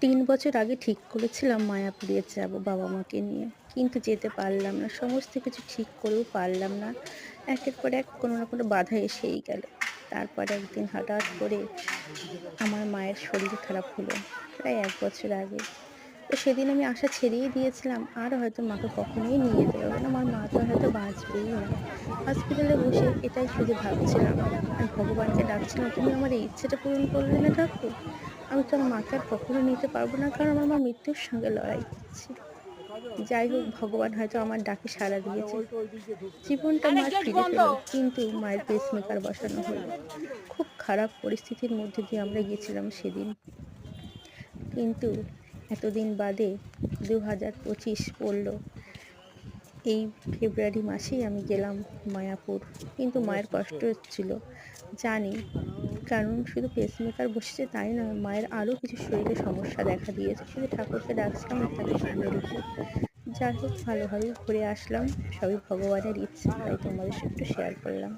৩ বছর আগে ঠিক করেছিলাম মায়াপুরে যাব বাবা-মাকে নিয়ে। কিন্তু যেতে পারলাম না। সমস্ত কিছু ঠিক করেও পারলাম না। একের পর এক কোনো না কোনো বাধা এসেই গেল। তারপরে একদিন হঠাৎ করে আমার মায়ের শরীর খারাপ হলো। প্রায় ১ বছর আগে। তো সেদিন আমি আশা ছেড়েই দিয়েছিলাম, আর হয়তো মাকে কখনোই নিয়ে যেতে পারব না। আমার মা তো আর হয়তো বাঁচবেই না। হসপিটালে বসে এটাই শুধু ভাবছিলাম। আর ভগবানকে ডাকছিলাম, "তুমি আমার এই ইচ্ছেটা পূরণ করলে না ঠাকুর? আমি তো আমার মাকে আর কখনো নিতে পারব না।" কারণ আমার মা মৃত্যুর সঙ্গে লড়াই করছে। যাই হোক, ভগবান হয়তো আমার ডাকে সাড়া দিয়েছে। জীবনটা মার ফিরে পেল। কিন্তু মায়ের পেসমেকার বসানো হলো। খুব খারাপ পরিস্থিতির মধ্যে দিয়ে আমরা গেছিলাম সেদিন। কিন্তু এতদিন বাদে ২০২৫ পড়ল। এই ফেব্রুয়ারি মাসেই আমি গেলাম মায়াপুর। কিন্তু মায়ের কষ্ট হচ্ছিল, জানি। কারণ শুধু পেসমেকার বসেছে তাই নয়, মায়ের আরও কিছু শরীরে সমস্যা দেখা দিয়েছে। শুধু ঠাকুরকে ডাকছিলাম তাকে ভালো রেখো। যাই হোক, ভালোভাবেই ঘুরে আসলাম। সবই ভগবানের ইচ্ছা, তাই তোমাদের সাথে একটু শেয়ার করলাম।